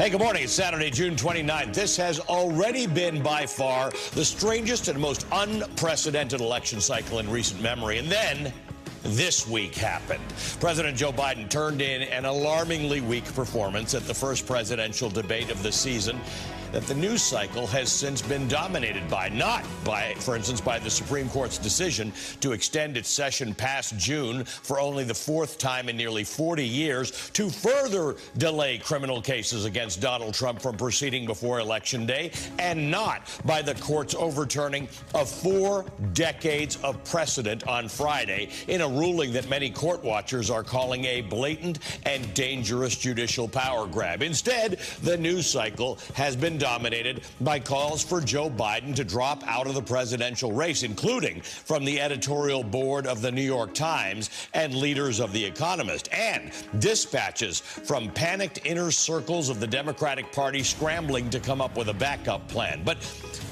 Hey, good morning. It's Saturday, June 29th. This has already been by far the strangest and most unprecedented election cycle in recent memory. And then this week happened. President Joe Biden turned in an alarmingly weak performance at the first presidential debate of the season that the news cycle has since been dominated by, not by, for instance, by the Supreme Court's decision to extend its session past June for only the fourth time in nearly 40 years to further delay criminal cases against Donald Trump from proceeding before Election Day, and not by the court's overturning of 4 decades of precedent on Friday in a ruling that many court watchers are calling a blatant and dangerous judicial power grab. Instead, the news cycle has been dominated by calls for Joe Biden to drop out of the presidential race, including from the editorial board of the New York Times and leaders of The Economist, and dispatches from panicked inner circles of the Democratic Party scrambling to come up with a backup plan. But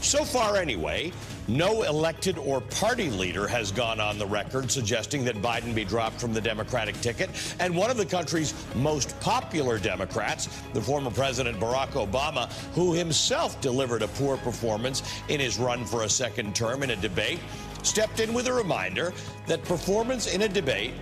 so far anyway, no elected or party leader has gone on the record suggesting that Biden be dropped from the Democratic ticket. And one of the country's most popular Democrats, the former President Barack Obama, who himself delivered a poor performance in his run for a second term in a debate, stepped in with a reminder that performance in a debate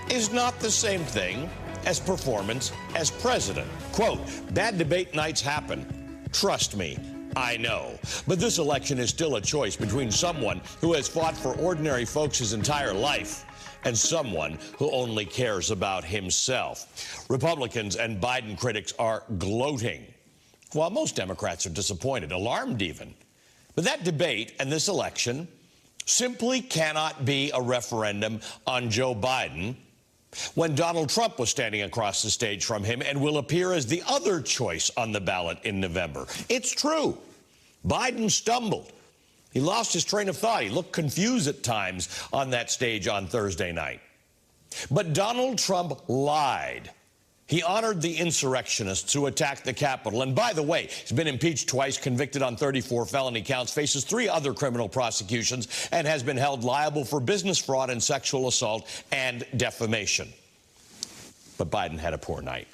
is not the same thing as performance as president. Quote, "Bad debate nights happen. Trust me, I know. But this election is still a choice between someone who has fought for ordinary folks his entire life and someone who only cares about himself." Republicans and Biden critics are gloating, while most Democrats are disappointed, alarmed even. But that debate and this election simply cannot be a referendum on Joe Biden when Donald Trump was standing across the stage from him and will appear as the other choice on the ballot in November. It's true. Biden stumbled. He lost his train of thought. He looked confused at times on that stage on Thursday night. But Donald Trump lied. He honored the insurrectionists who attacked the Capitol. And by the way, he's been impeached twice, convicted on 34 felony counts, faces 3 other criminal prosecutions, and has been held liable for business fraud and sexual assault and defamation. But Biden had a poor night.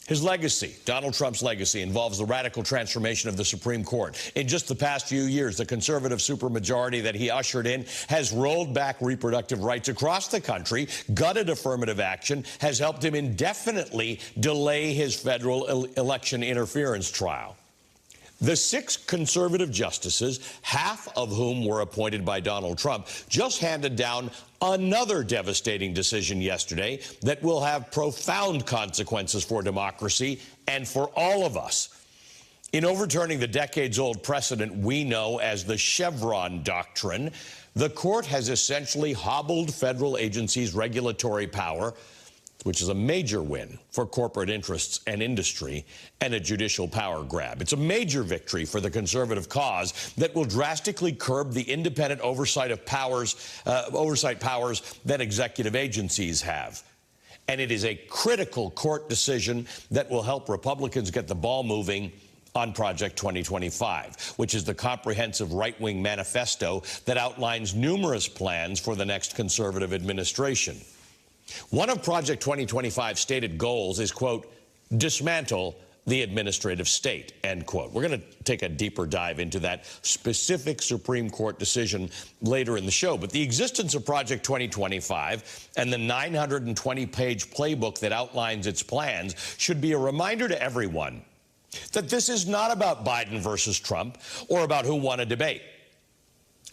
His legacy, Donald Trump's legacy, involves the radical transformation of the Supreme Court. In just the past few years, the conservative supermajority that he ushered in has rolled back reproductive rights across the country, gutted affirmative action, has helped him indefinitely delay his federal election interference trial. The 6 conservative justices, half of whom were appointed by Donald Trump, just handed down another devastating decision yesterday that will have profound consequences for democracy and for all of us. In overturning the decades-old precedent we know as the Chevron doctrine, the court has essentially hobbled federal agencies' regulatory power, which is a major win for corporate interests and industry, and a judicial power grab. It's a major victory for the conservative cause that will drastically curb the independent oversight powers that executive agencies have. And it is a critical court decision that will help Republicans get the ball moving on Project 2025, which is the comprehensive right-wing manifesto that outlines numerous plans for the next conservative administration. One of Project 2025's stated goals is, quote, dismantle the administrative state, end quote. We're going to take a deeper dive into that specific Supreme Court decision later in the show. But the existence of Project 2025 and the 920-page playbook that outlines its plans should be a reminder to everyone that this is not about Biden versus Trump or about who won a debate.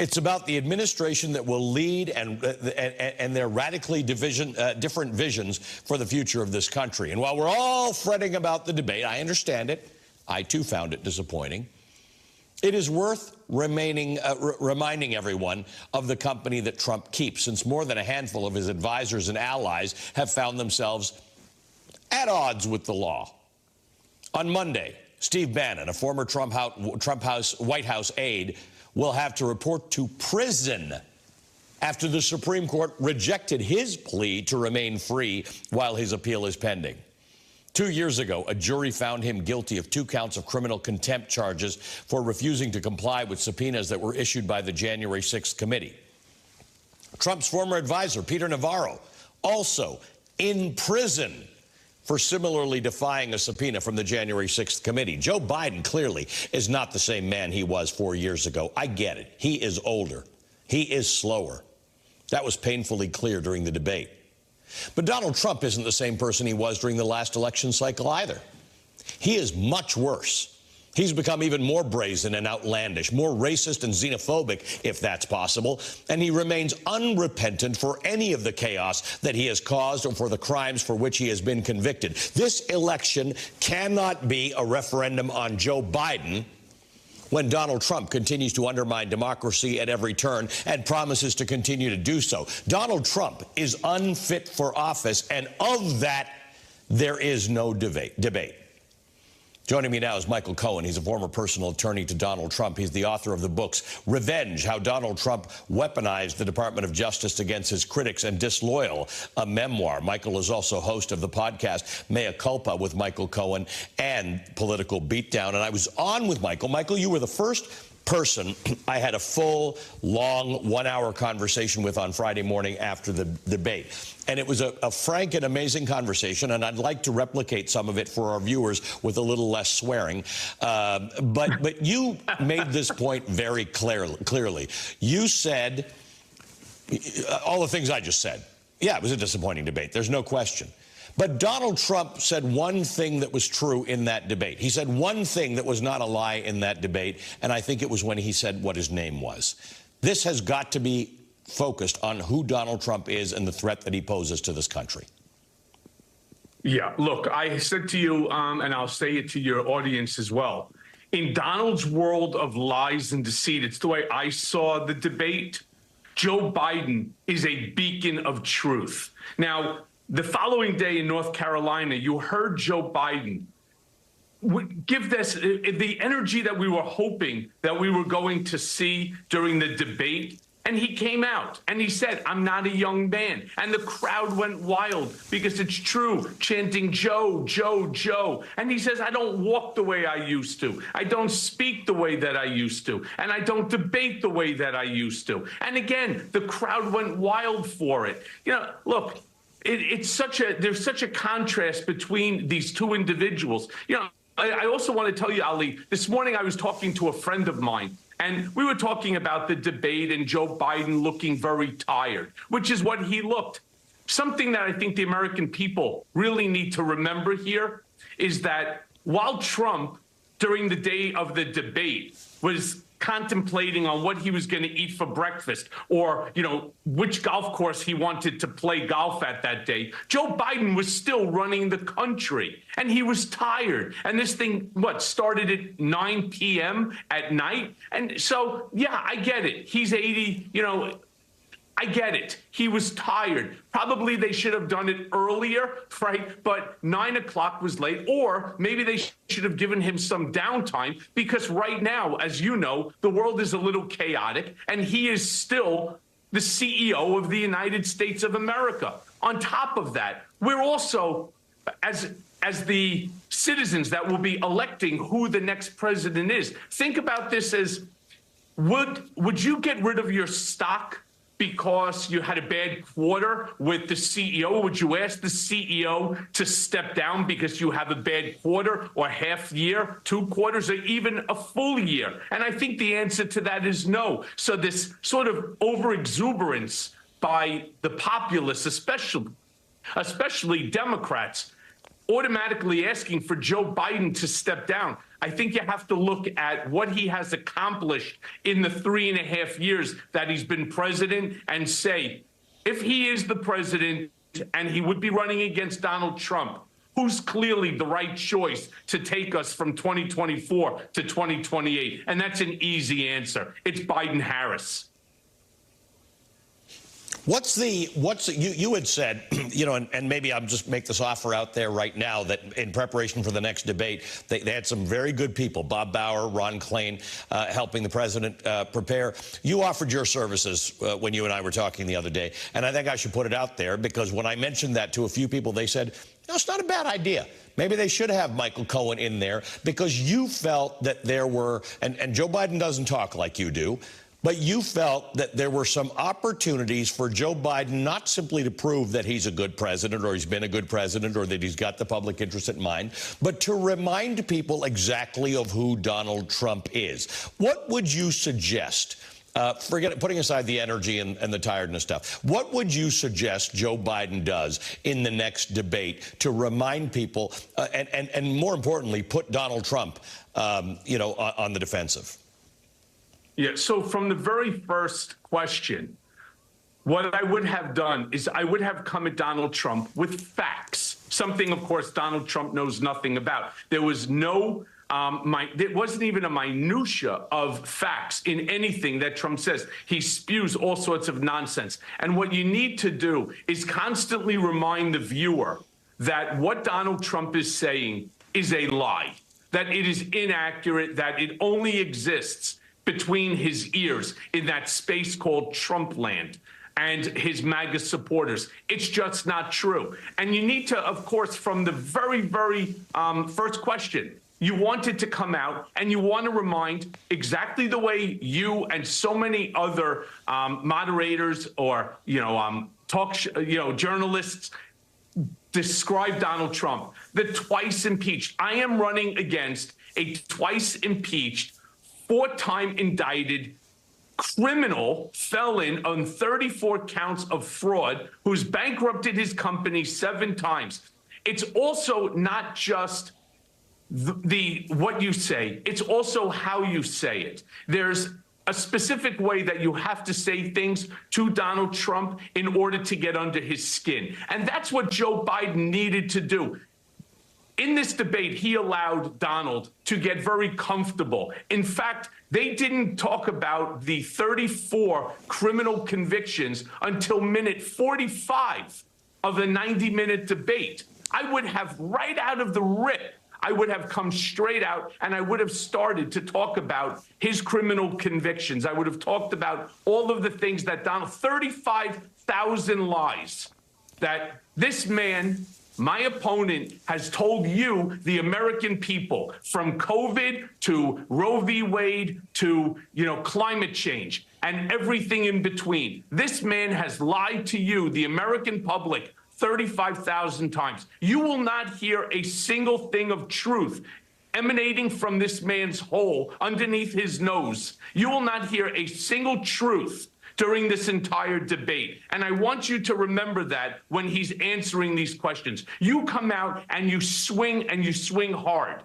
It's about the administration that will lead and their radically different visions for the future of this country. And while we're all fretting about the debate, I understand it. I, too, found it disappointing. It is worth reminding everyone of the company that Trump keeps, since more than a handful of his advisors and allies have found themselves at odds with the law. On Monday, Steve Bannon, a former White House aide, will have to report to prison after the Supreme Court rejected his plea to remain free while his appeal is pending. 2 years ago, a jury found him guilty of 2 counts of criminal contempt charges for refusing to comply with subpoenas that were issued by the January 6th committee. Trump's former advisor, Peter Navarro, also in prison for similarly defying a subpoena from the January 6th committee. Joe Biden clearly is not the same man he was 4 years ago. I get it. He is older. He is slower. That was painfully clear during the debate. But Donald Trump isn't the same person he was during the last election cycle either. He is much worse. He's become even more brazen and outlandish, more racist and xenophobic, if that's possible, and he remains unrepentant for any of the chaos that he has caused or for the crimes for which he has been convicted. This election cannot be a referendum on Joe Biden when Donald Trump continues to undermine democracy at every turn and promises to continue to do so. Donald Trump is unfit for office, and of that, there is no debate. Joining me now is Michael Cohen. He's a former personal attorney to Donald Trump. He's the author of the books Revenge, How Donald Trump Weaponized the Department of Justice Against His Critics, and Disloyal, a memoir. Michael is also host of the podcast Mea Culpa with Michael Cohen and Political Beatdown. And I was on with Michael. Michael, you were the first person I had a full, long, 1-hour conversation with on Friday morning after the debate. And it was a frank and amazing conversation, and I'd like to replicate some of it for our viewers with a little less swearing. But you made this point very clearly. You said all the things I just said. Yeah, it was a disappointing debate. There's no question. But Donald Trump said one thing that was true in that debate. He said one thing that was not a lie in that debate, and I think it was when he said what his name was. This has got to be focused on who Donald Trump is and the threat that he poses to this country. Yeah, look, I said to you, and I'll say it to your audience as well, in Donald's world of lies and deceit, it's the way I saw the debate. Joe Biden is a beacon of truth. Now, the following day in North Carolina, you heard Joe Biden give this the energy that we were hoping that we were going to see during the debate. And he came out and he said, I'm not a young man. And the crowd went wild because it's true, chanting Joe, Joe, Joe. And he says, I don't walk the way I used to. I don't speak the way that I used to. And I don't debate the way that I used to. And again, the crowd went wild for it. You know, look, there's such a contrast between these two individuals. You know, I also want to tell you, Ali, this morning I was talking to a friend of mine, and we were talking about the debate and Joe Biden looking very tired, which is what he looked. Something that I think the American people really need to remember here is that while Trump, during the day of the debate, was contemplating on what he was going to eat for breakfast or, you know, which golf course he wanted to play golf at that day, Joe Biden was still running the country and he was tired. And this thing, started at 9 p.m. at night. And so, yeah, I get it. He's 80, you know, I get it. He was tired. Probably they should have done it earlier, right? But 9 o'clock was late, or maybe they should have given him some downtime because right now, as you know, the world is a little chaotic and he is still the CEO of the United States of America. On top of that, we're also, as the citizens that will be electing who the next president is, think about this as, would you get rid of your stock because you had a bad quarter with the CEO? Would you ask the CEO to step down because you have a bad quarter or half year, 2 quarters, or even a full year? And I think the answer to that is no. So this sort of overexuberance by the populace, especially Democrats, automatically asking for Joe Biden to step down. I think you have to look at what he has accomplished in the 3.5 years that he's been president and say, if he is the president and he would be running against Donald Trump, who's clearly the right choice to take us from 2024 to 2028? And that's an easy answer. It's Biden-Harris. You had said, you know, and maybe I'll just make this offer out there right now, that in preparation for the next debate, they had some very good people, Bob Bauer, Ron Klain, helping the president prepare. You offered your services when you and I were talking the other day, and I think I should put it out there because when I mentioned that to a few people, they said, no, it's not a bad idea. Maybe they should have Michael Cohen in there because you felt that there were, and Joe Biden doesn't talk like you do, but you felt that there were some opportunities for Joe Biden not simply to prove that he's a good president or he's been a good president or that he's got the public interest in mind, but to remind people exactly of who Donald Trump is. What would you suggest? Putting aside the energy and the tiredness stuff, what would you suggest Joe Biden does in the next debate to remind people and more importantly, put Donald Trump, on the defensive? Yeah, so from the very first question, what I would have done is I would have come at Donald Trump with facts, something, of course, Donald Trump knows nothing about. There was no there wasn't even a minutia of facts in anything that Trump says. He spews all sorts of nonsense. And what you need to do is constantly remind the viewer that what Donald Trump is saying is a lie, that it is inaccurate, that it only exists between his ears in that space called Trump land and his MAGA supporters. It's just not true. And you need to, of course, from the very, very first question, you wanted to come out and you want to remind exactly the way you and so many other moderators or, journalists describe Donald Trump, the twice impeached. I am running against a twice impeached, 4-time indicted criminal felon on 34 counts of fraud who's bankrupted his company 7 times. It's also not just what you say, it's also how you say it. There's a specific way that you have to say things to Donald Trump in order to get under his skin. And that's what Joe Biden needed to do. In this debate, he allowed Donald to get very comfortable. In fact, they didn't talk about the 34 criminal convictions until minute 45 of the 90-minute debate. I would have, right out of the rip, I would have come straight out and I would have started to talk about his criminal convictions. I would have talked about all of the things that 35,000 lies that this man, my opponent, has told you, the American people, from COVID to Roe v. Wade to, climate change and everything in between. This man has lied to you, the American public, 35,000 times. You will not hear a single thing of truth emanating from this man's hole underneath his nose. You will not hear a single truth during this entire debate. And I want you to remember that when he's answering these questions. You come out and you swing hard.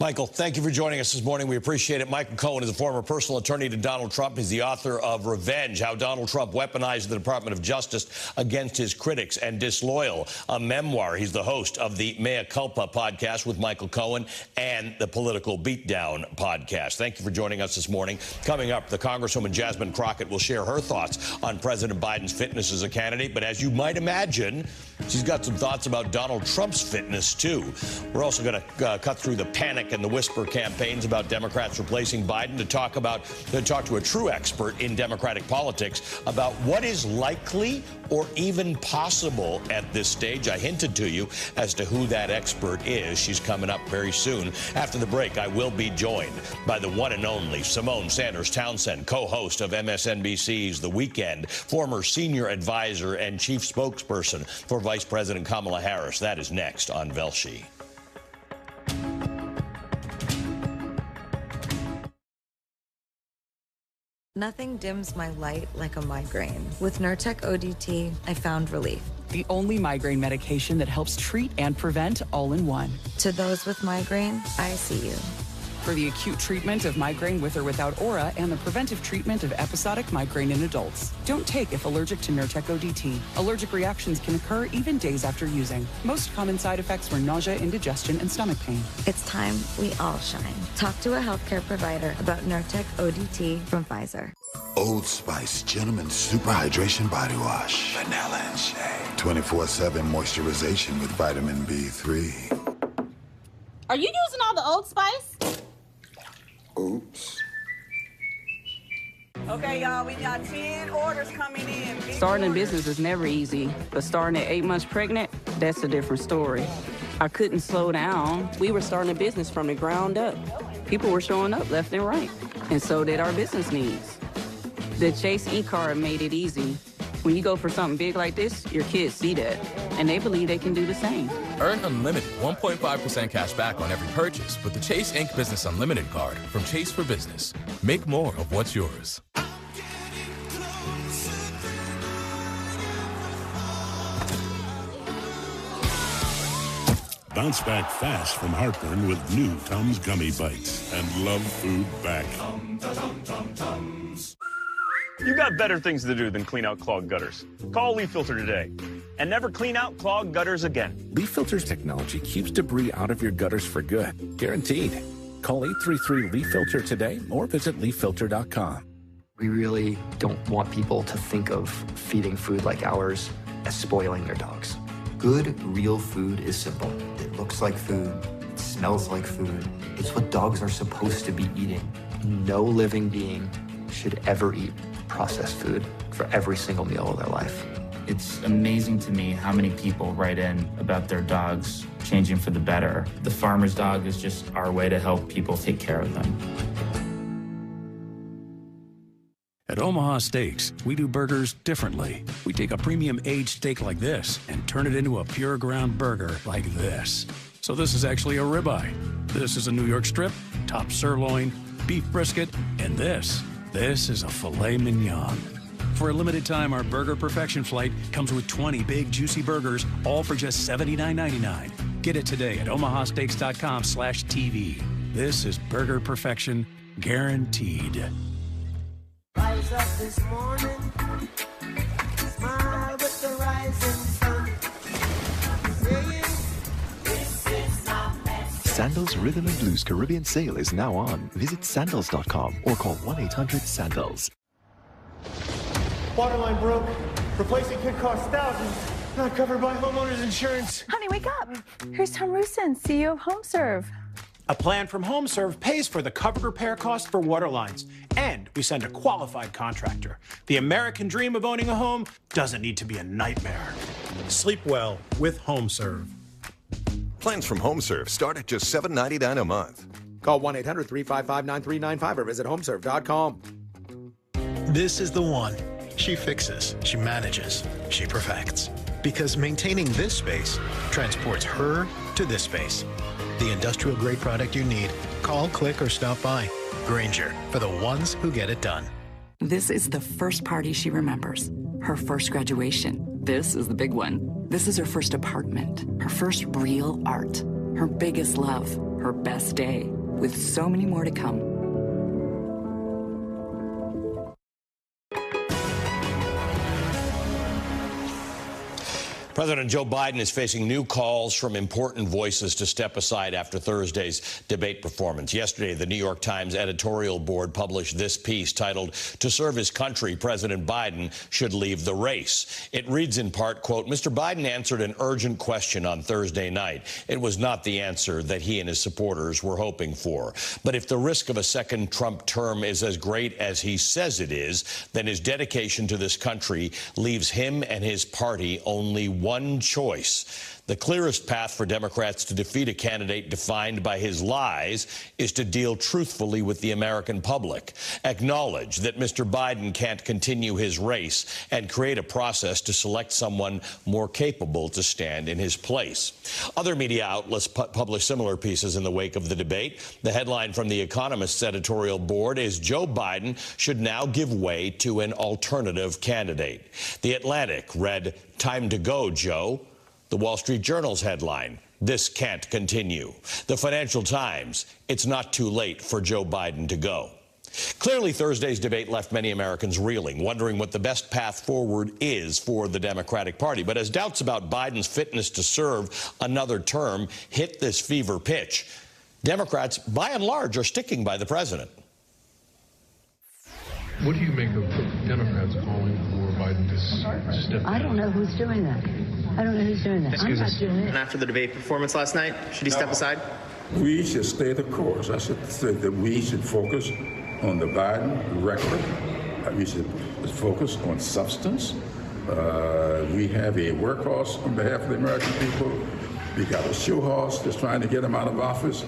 Michael, thank you for joining us this morning. We appreciate it. Michael Cohen is a former personal attorney to Donald Trump. He's the author of Revenge, How Donald Trump Weaponized the Department of Justice Against His Critics, and Disloyal, a memoir. He's the host of the Mea Culpa podcast with Michael Cohen and the Political Beatdown podcast. Thank you for joining us this morning. Coming up, the Congresswoman Jasmine Crockett will share her thoughts on President Biden's fitness as a candidate. But as you might imagine, she's got some thoughts about Donald Trump's fitness, too. We're also going to cut through the panic and the whisper campaigns about Democrats replacing Biden to talk to a true expert in Democratic politics about what is likely or even possible at this stage. I hinted to you as to who that expert is. She's coming up very soon. After the break, I will be joined by the one and only Simone Sanders Townsend, co-host of MSNBC's The Weekend, former senior advisor and chief spokesperson for Vice President Kamala Harris. That is next on Velshi. Nothing dims my light like a migraine. With Nurtec ODT, I found relief. The only migraine medication that helps treat and prevent all in one. To those with migraine, I see you. For the acute treatment of migraine with or without aura and the preventive treatment of episodic migraine in adults. Don't take if allergic to Nurtec ODT. Allergic reactions can occur even days after using. Most common side effects were nausea, indigestion, and stomach pain. It's time we all shine. Talk to a healthcare provider about Nurtec ODT from Pfizer. Old Spice Gentleman Super Hydration Body Wash. Vanilla and shea. 24/7 moisturization with vitamin B3. Are you using all the Old Spice? Oops. Okay, y'all, we got 10 orders coming in. Starting a business is never easy, but starting at 8 months pregnant, that's a different story. I couldn't slow down. We were starting a business from the ground up. People were showing up left and right, and so did our business needs. The Chase e-card made it easy. When you go for something big like this, your kids see that, and they believe they can do the same. Earn unlimited 1.5% cash back on every purchase with the Chase Inc. Business Unlimited card from Chase for Business. Make more of what's yours. Bounce back fast from heartburn with new Tums Gummy Bites and love food back. You got better things to do than clean out clogged gutters. Call Leaf Filter today and never clean out clogged gutters again. Leaf Filter's technology keeps debris out of your gutters for good. Guaranteed. Call 833-LEAF-FILTER today or visit leaffilter.com. We really don't want people to think of feeding food like ours as spoiling their dogs. Good, real food is simple. It looks like food. It smells like food. It's what dogs are supposed to be eating. No living being should ever eat processed food for every single meal of their life. It's amazing to me how many people write in about their dogs changing for the better. The farmer's dog is just our way to help people take care of them. At Omaha Steaks, we do burgers differently. We take a premium aged steak like this and turn it into a pure ground burger like this. So this is actually a ribeye. This is a New York strip, top sirloin, beef brisket, and this is a filet mignon. For a limited time, our Burger Perfection flight comes with 20 big juicy burgers, all for just $79.99. Get it today at omahasteaks.com/TV. This is Burger Perfection, guaranteed. Rise up this morning, smile with the rising sun. This is my best. Sandals Rhythm and Blues Caribbean sale is now on. Visit sandals.com or call 1-800-SANDALS. Waterline broke. Replacing kit costs thousands. Not covered by homeowners insurance. Honey, wake up. Here's Tom Rusin, CEO of HomeServe. A plan from HomeServe pays for the covered repair cost for water lines, and we send a qualified contractor. The American dream of owning a home doesn't need to be a nightmare. Sleep well with HomeServe. Plans from HomeServe start at just $7.99 a month. Call 1-800-355-9395 or visit homeserve.com. This is the one. She fixes, she manages, she perfects. Because maintaining this space transports her to this space. The industrial grade product you need. Call, click, or stop by. Grainger, for the ones who get it done. This is the first party she remembers. Her first graduation. This is the big one. This is her first apartment. Her first real art. Her biggest love. Her best day. With so many more to come. President Joe Biden is facing new calls from important voices to step aside after Thursday's debate performance. Yesterday, the New York Times editorial board published this piece titled, "To serve his country, President Biden should leave the race." It reads in part, quote, "Mr. Biden answered an urgent question on Thursday night. It was not the answer that he and his supporters were hoping for. But if the risk of a second Trump term is as great as he says it is, then his dedication to this country leaves him and his party only one choice. The clearest path for Democrats to defeat a candidate defined by his lies is to deal truthfully with the American public, acknowledge that Mr. Biden can't continue his race, and create a process to select someone more capable to stand in his place." Other media outlets published similar pieces in the wake of the debate. The headline from The Economist's editorial board is, "Joe Biden should now give way to an alternative candidate." The Atlantic read, "Time to go, Joe." The Wall Street Journal's headline, "This can't continue." The Financial Times, "It's not too late for Joe Biden to go." Clearly, Thursday's debate left many Americans reeling, wondering what the best path forward is for the Democratic Party. But as doubts about Biden's fitness to serve another term hit this fever pitch, Democrats, by and large, are sticking by the president. What do you make of Democrats calling for Biden to step down? I don't know who's doing that. I don't know who's doing that. I'm not doing it. And after the debate performance last night, should he step aside? We should stay the course. I should say that we should focus on the Biden record. We should focus on substance. We have a workhorse on behalf of the American people. We got a show horse that's trying to get him out of office.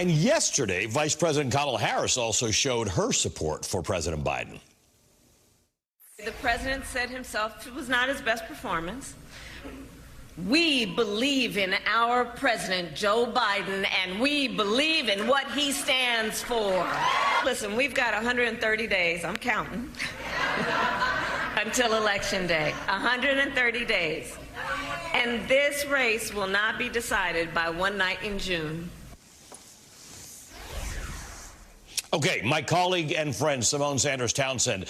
And yesterday, Vice President Kamala Harris also showed her support for President Biden. The president said himself it was not his best performance. We believe in our president, Joe Biden, and we believe in what he stands for. Listen, we've got 130 days, I'm counting, until Election Day. 130 days. And this race will not be decided by one night in June. Okay, my colleague and friend, Simone Sanders Townsend,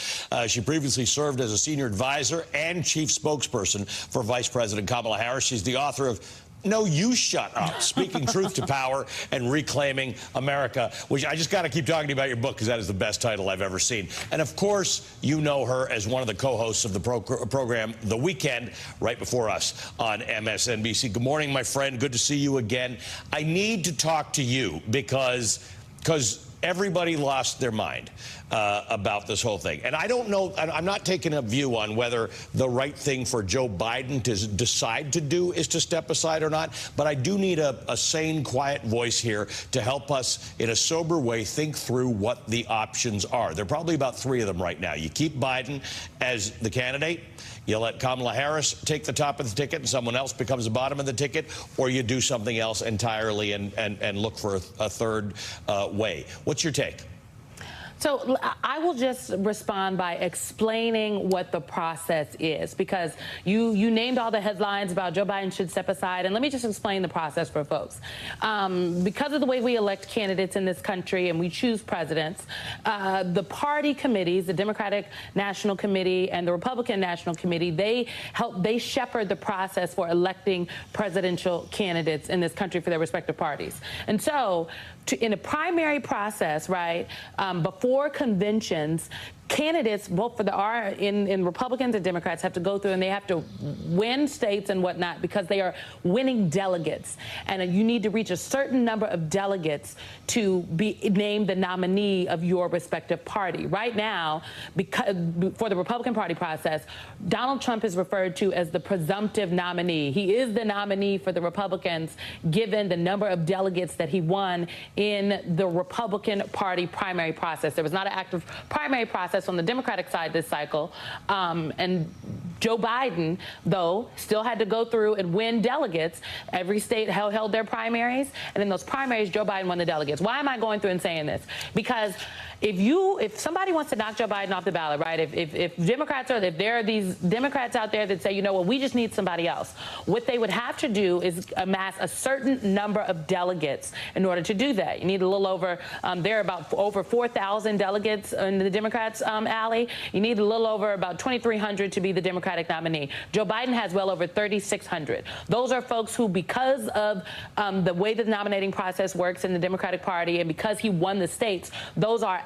she previously served as a senior advisor and chief spokesperson for Vice President Kamala Harris. She's the author of No, You Shut Up, Speaking Truth to Power and Reclaiming America, which I just got to keep talking about your book because that is the best title I've ever seen. And, of course, you know her as one of the co-hosts of the program The Weekend, right before us on MSNBC. Good morning, my friend. Good to see you again. I need to talk to you because everybody lost their mind about this whole thing. And I don't know, I'm not taking a view on whether the right thing for Joe Biden to decide to do is to step aside or not, but I do need a sane, quiet voice here to help us in a sober way think through what the options are. There are probably about 3 of them right now. You keep Biden as the candidate, you let Kamala Harris take the top of the ticket and someone else becomes the bottom of the ticket, or you do something else entirely and look for a third way. What's your take? So I will just respond by explaining what the process is, because you named all the headlines about Joe Biden should step aside. And let me just explain the process for folks. Because of the way we elect candidates in this country and we choose presidents, the party committees, the Democratic National Committee and the Republican National Committee, they shepherd the process for electing presidential candidates in this country for their respective parties. And so in a primary process, right, before conventions, candidates, both for in Republicans and Democrats, have to go through and they have to win states and whatnot because they are winning delegates. And you need to reach a certain number of delegates to be named the nominee of your respective party. Right now, because for the Republican Party process, Donald Trump is referred to as the presumptive nominee. He is the nominee for the Republicans given the number of delegates that he won in the Republican Party primary process. There was not an active primary process on the Democratic side this cycle. And Joe Biden, though, still had to go through and win delegates. Every state held their primaries. And in those primaries, Joe Biden won the delegates. Why am I going through and saying this? Because if somebody wants to knock Joe Biden off the ballot, right, if there are these Democrats out there that say, you know what, we just need somebody else, what they would have to do is amass a certain number of delegates in order to do that. You need a little over, there are about over 4,000 delegates in the Democrats' alley. You need a little over about 2,300 to be the Democratic nominee. Joe Biden has well over 3,600. Those are folks who, because of the way the nominating process works in the Democratic Party and because he won the states, those are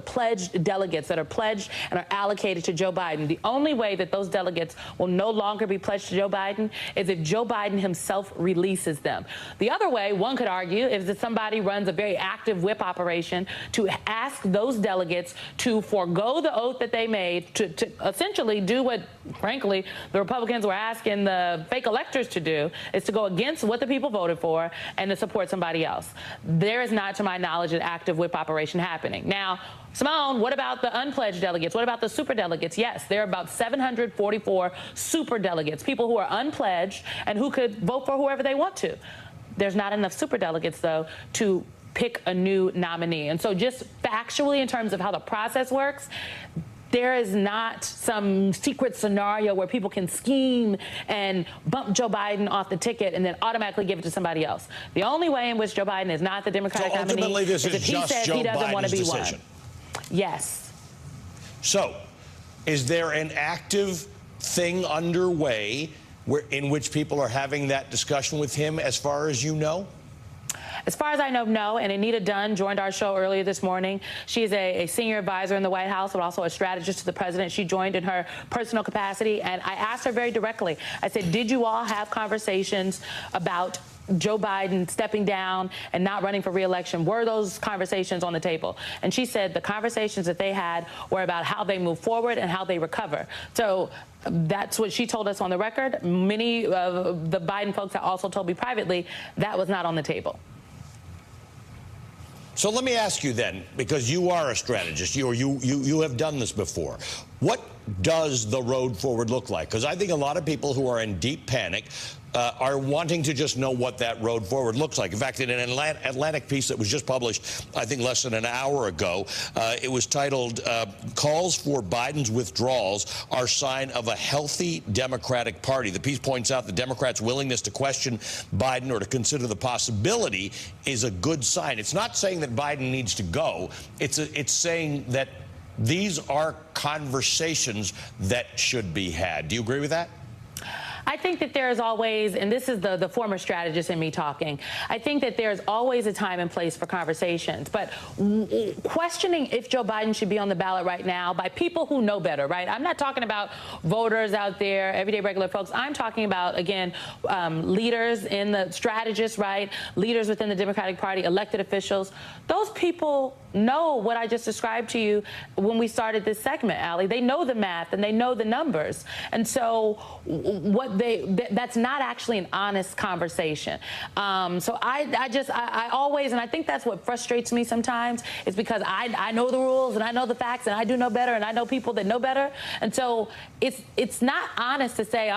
pledged delegates that are pledged and are allocated to Joe Biden. The only way that those delegates will no longer be pledged to Joe Biden is if Joe Biden himself releases them. The other way, one could argue, is that somebody runs a very active whip operation to ask those delegates to forego the oath that they made, to essentially do what, frankly, the Republicans were asking the fake electors to do, is to go against what the people voted for and to support somebody else. There is not, to my knowledge, an active whip operation happening. Now, Simone, what about the unpledged delegates? What about the super delegates? Yes, there are about 744 super delegates, people who are unpledged and who could vote for whoever they want to. There's not enough super delegates, though, to pick a new nominee. And so just factually, in terms of how the process works, there is not some secret scenario where people can scheme and bump Joe Biden off the ticket and then automatically give it to somebody else. The only way in which Joe Biden is not the Democratic nominee is if he says he doesn't want to be one. Yes. So, is there an active thing underway in which people are having that discussion with him, as far as you know? As far as I know, no. And Anita Dunn joined our show earlier this morning. She is a senior advisor in the White House, but also a strategist to the president. She joined in her personal capacity. And I asked her very directly, I said, did you all have conversations about Joe Biden stepping down and not running for re-election? Were those conversations on the table? And she said the conversations that they had were about how they move forward and how they recover. So that's what she told us on the record. Many of the Biden folks have also told me privately that was not on the table. So let me ask you then, because you are a strategist, you have done this before. What does the road forward look like? Because I think a lot of people who are in deep panic are wanting to just know what that road forward looks like. In fact, in an Atlantic piece that was just published, I think less than an hour ago, it was titled, Calls for Biden's Withdrawals Are Sign of a Healthy Democratic Party. The piece points out the Democrats' willingness to question Biden or to consider the possibility is a good sign. It's not saying that Biden needs to go. It's saying that these are conversations that should be had. Do you agree with that? I think that there's always, and this is the former strategist in me talking, I think that there's always a time and place for conversations. But questioning if Joe Biden should be on the ballot right now by people who know better, right? I'm not talking about voters out there, everyday regular folks. I'm talking about, again, leaders in the strategists, right? Leaders within the Democratic Party, elected officials. Those people know what I just described to you when we started this segment, Allie. They know the math and they know the numbers. And so that's not actually an honest conversation. So I always, and I think that's what frustrates me sometimes, is because I know the rules and I know the facts and I do know better and I know people that know better. And so it's not honest to say,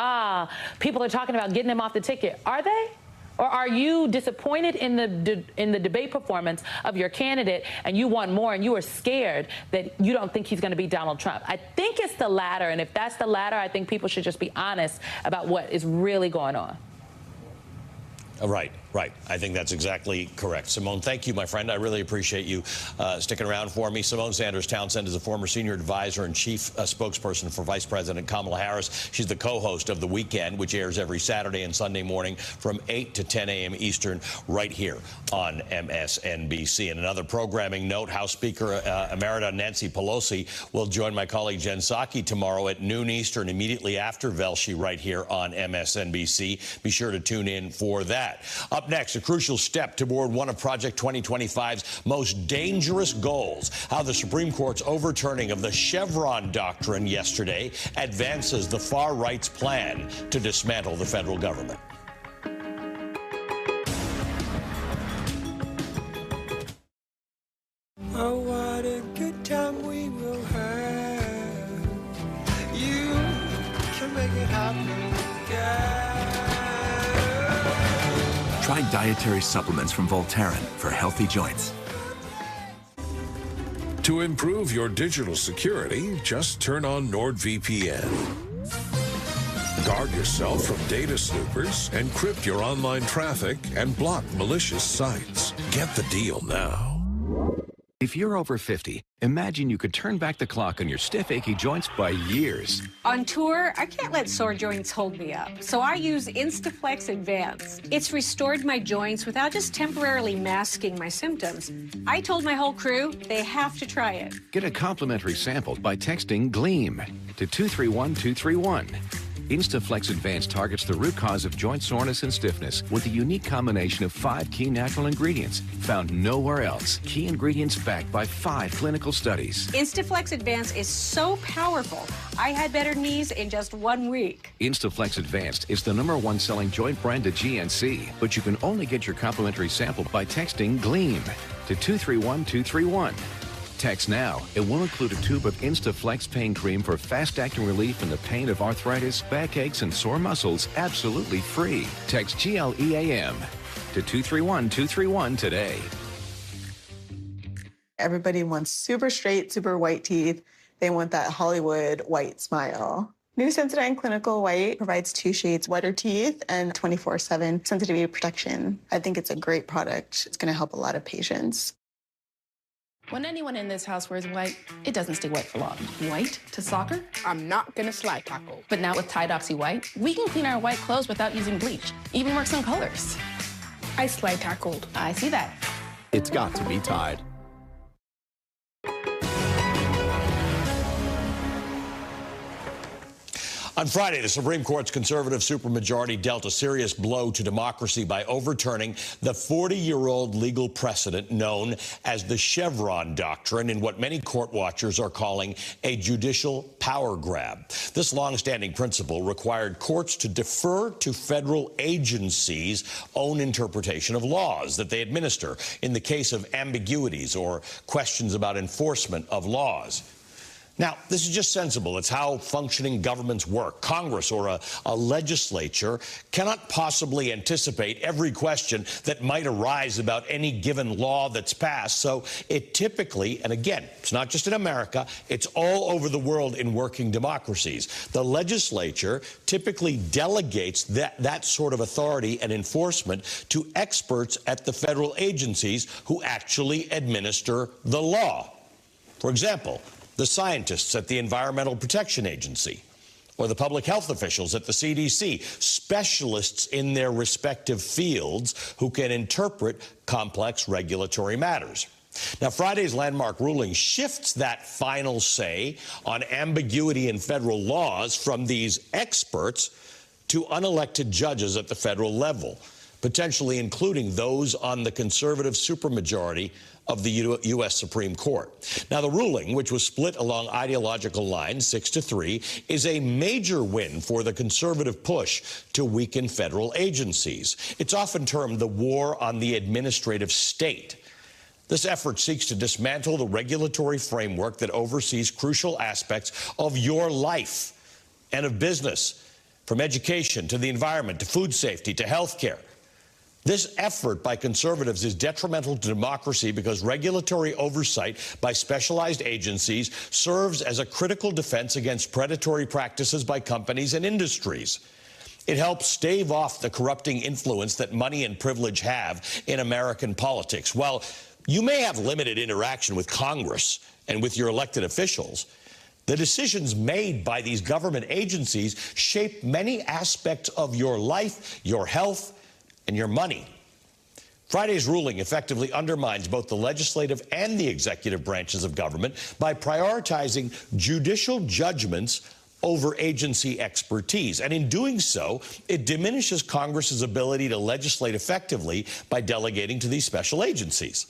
people are talking about getting him off the ticket. Are they? Or are you disappointed in the debate performance of your candidate and you want more and you are scared that you don't think he's going to be Donald Trump? I think it's the latter. And if that's the latter, I think people should just be honest about what is really going on. Right. I think that's exactly correct. Simone, thank you, my friend. I really appreciate you sticking around for me. Simone Sanders Townsend is a former senior advisor and chief spokesperson for Vice President Kamala Harris. She's the co-host of The Weekend, which airs every Saturday and Sunday morning from 8 to 10 a.m. Eastern right here on MSNBC. And another programming note, House Speaker Emerita Nancy Pelosi will join my colleague Jen Psaki tomorrow at noon Eastern, immediately after Velshi, right here on MSNBC. Be sure to tune in for that. Up next, a crucial step toward one of Project 2025's most dangerous goals, how the Supreme Court's overturning of the Chevron doctrine yesterday advances the far right's plan to dismantle the federal government. Oh, what a good time we will have. You can make it happen, girl. Try dietary supplements from Voltaren for healthy joints. To improve your digital security, just turn on NordVPN. Guard yourself from data snoopers, encrypt your online traffic, and block malicious sites. Get the deal now. If you're over 50, imagine you could turn back the clock on your stiff, achy joints by years. On tour, I can't let sore joints hold me up, so I use Instaflex Advanced. It's restored my joints without just temporarily masking my symptoms. I told my whole crew they have to try it. Get a complimentary sample by texting GLEAM to 231231. Instaflex Advanced targets the root cause of joint soreness and stiffness with a unique combination of 5 key natural ingredients found nowhere else. Key ingredients backed by 5 clinical studies. Instaflex Advanced is so powerful. I had better knees in just 1 week. Instaflex Advanced is the #1 selling joint brand at GNC, but you can only get your complimentary sample by texting GLEAM to 231231. Text now. It will include a tube of Instaflex pain cream for fast-acting relief in the pain of arthritis, backaches, and sore muscles, absolutely free. Text GLEAM to 231231 today. Everybody wants super straight, super white teeth. They want that Hollywood white smile. New Sensodyne Clinical White provides 2 shades whiter teeth and 24/7 sensitivity protection. I think it's a great product. It's going to help a lot of patients. When anyone in this house wears white, it doesn't stay white for long. White to soccer? I'm not gonna slide tackle. But now with Tide Oxy White, we can clean our white clothes without using bleach. Even works on colors. I slide tackled. I see that. It's got to be Tide. On Friday, the Supreme Court's conservative supermajority dealt a serious blow to democracy by overturning the 40-year-old legal precedent known as the Chevron doctrine in what many court watchers are calling a judicial power grab. This long-standing principle required courts to defer to federal agencies' own interpretation of laws that they administer in the case of ambiguities or questions about enforcement of laws. Now, this is just sensible. It's how functioning governments work. Congress or a legislature cannot possibly anticipate every question that might arise about any given law that's passed. So it typically, and again, it's not just in America, it's all over the world in working democracies. The legislature typically delegates that sort of authority and enforcement to experts at the federal agencies who actually administer the law. For example, the scientists at the Environmental Protection Agency, or the public health officials at the CDC, specialists in their respective fields who can interpret complex regulatory matters. Now, Friday's landmark ruling shifts that final say on ambiguity in federal laws from these experts to unelected judges at the federal level, potentially including those on the conservative supermajority of the U.S. Supreme Court. Now, the ruling, which was split along ideological lines 6-3, is a major win for the conservative push to weaken federal agencies. It's often termed the war on the administrative state. This effort seeks to dismantle the regulatory framework that oversees crucial aspects of your life and of business, from education to the environment to food safety to health care. This effort by conservatives is detrimental to democracy because regulatory oversight by specialized agencies serves as a critical defense against predatory practices by companies and industries. It helps stave off the corrupting influence that money and privilege have in American politics. While you may have limited interaction with Congress and with your elected officials, the decisions made by these government agencies shape many aspects of your life, your health, and your money. Friday's ruling effectively undermines both the legislative and the executive branches of government by prioritizing judicial judgments over agency expertise. And in doing so, it diminishes Congress's ability to legislate effectively by delegating to these special agencies.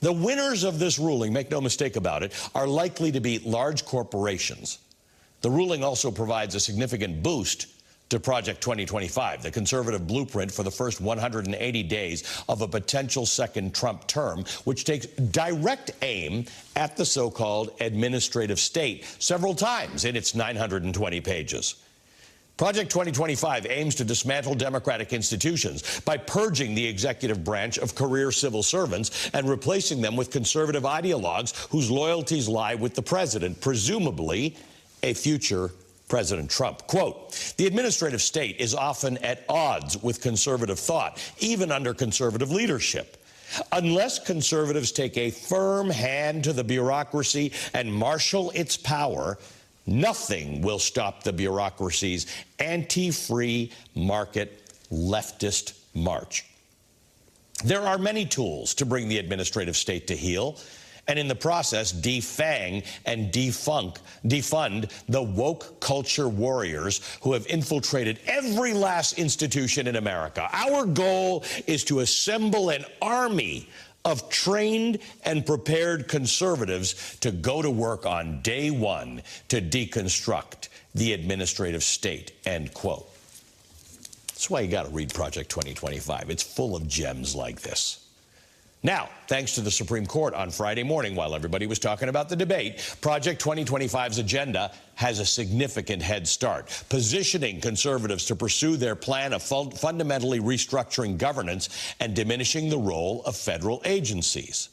The winners of this ruling, make no mistake about it, are likely to be large corporations. The ruling also provides a significant boost to Project 2025, the conservative blueprint for the first 180 days of a potential second Trump term, which takes direct aim at the so-called administrative state several times in its 920 pages. Project 2025 aims to dismantle democratic institutions by purging the executive branch of career civil servants and replacing them with conservative ideologues whose loyalties lie with the president, presumably a future President Trump. Quote, the administrative state is often at odds with conservative thought, even under conservative leadership. Unless conservatives take a firm hand to the bureaucracy and marshal its power, nothing will stop the bureaucracy's anti-free market leftist march. There are many tools to bring the administrative state to heel, and in the process defang and defund the woke culture warriors who have infiltrated every last institution in America. Our goal is to assemble an army of trained and prepared conservatives to go to work on day one to deconstruct the administrative state, end quote. That's why you got to read Project 2025. It's full of gems like this. Now, thanks to the Supreme Court on Friday morning, while everybody was talking about the debate, Project 2025's agenda has a significant head start, positioning conservatives to pursue their plan of fundamentally restructuring governance and diminishing the role of federal agencies.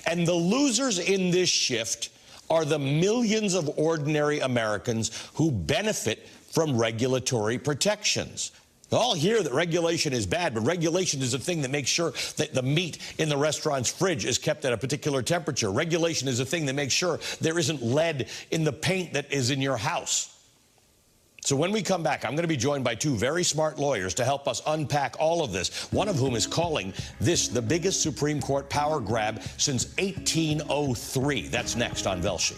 And the losers in this shift are the millions of ordinary Americans who benefit from regulatory protections. They all hear that regulation is bad, but regulation is the thing that makes sure that the meat in the restaurant's fridge is kept at a particular temperature. Regulation is the thing that makes sure there isn't lead in the paint that is in your house. So when we come back, I'm going to be joined by two very smart lawyers to help us unpack all of this, one of whom is calling this the biggest Supreme Court power grab since 1803. That's next on Velshi.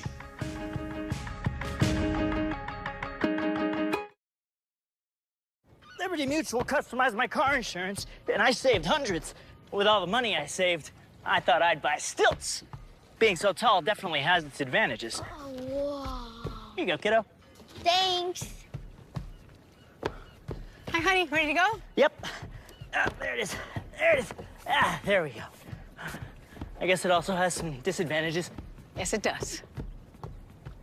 Liberty Mutual customized my car insurance, and I saved hundreds. With all the money I saved, I thought I'd buy stilts. Being so tall definitely has its advantages. Oh, whoa. Here you go, kiddo. Thanks. Hi, honey. Ready to go? Yep. There it is. There it is. There we go. I guess it also has some disadvantages. Yes, it does.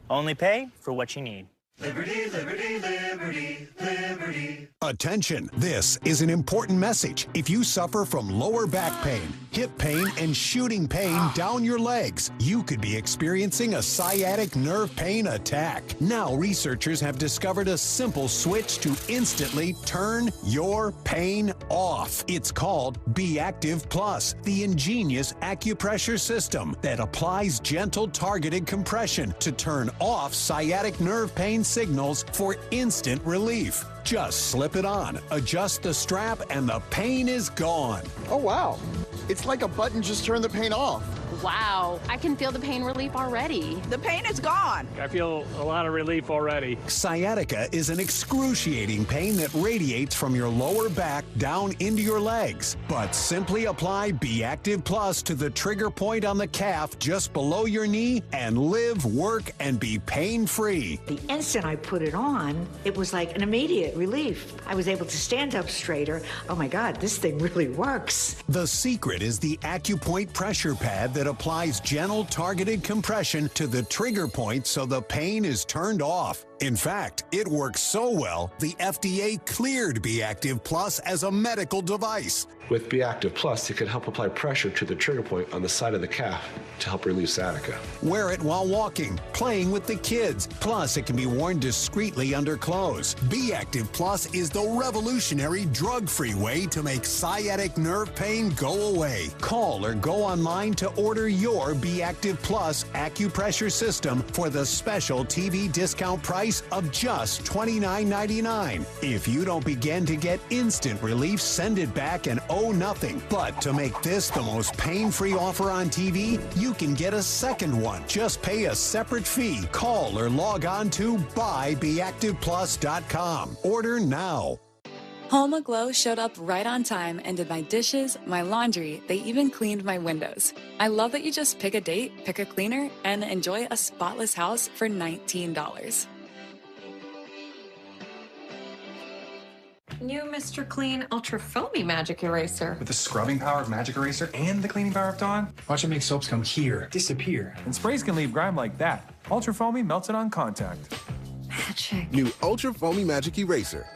Only pay for what you need. Liberty, liberty, liberty, liberty. Attention, this is an important message. If you suffer from lower back pain, hip pain, and shooting pain down your legs, you could be experiencing a sciatic nerve pain attack. Now, researchers have discovered a simple switch to instantly turn your pain off. It's called Be Active Plus, the ingenious acupressure system that applies gentle targeted compression to turn off sciatic nerve pain signals for instant relief. Just slip it on, adjust the strap, and the pain is gone. Oh, wow. It's like a button just turned the pain off. Wow, I can feel the pain relief already. The pain is gone. I feel a lot of relief already. Sciatica is an excruciating pain that radiates from your lower back down into your legs. But simply apply Be Active Plus to the trigger point on the calf just below your knee and live, work, and be pain-free. The instant I put it on, it was like an immediate relief. I was able to stand up straighter. Oh my God, this thing really works. The secret is the AcuPoint pressure pad that applies gentle targeted compression to the trigger point so the pain is turned off. In fact, it works so well, the FDA cleared Be Active Plus as a medical device. With Be Active Plus, it can help apply pressure to the trigger point on the side of the calf to help relieve sciatica. Wear it while walking, playing with the kids. Plus, it can be worn discreetly under clothes. Be Active Plus is the revolutionary drug-free way to make sciatic nerve pain go away. Call or go online to order your Be Active Plus acupressure system for the special TV discount price of just $29.99. If you don't begin to get instant relief, send it back and owe nothing. But to make this the most pain-free offer on TV, you can get a second one. Just pay a separate fee. Call or log on to buybeactiveplus.com. Order now. Home Aglow showed up right on time and did my dishes, my laundry, they even cleaned my windows. I love that you just pick a date, pick a cleaner, and enjoy a spotless house for $19. New Mr. Clean Ultra Foamy Magic Eraser. With the scrubbing power of Magic Eraser and the cleaning power of Dawn, watch it make soaps come here, disappear. And sprays can leave grime like that. Ultra Foamy melts it on contact. Magic. New Ultra Foamy Magic Eraser.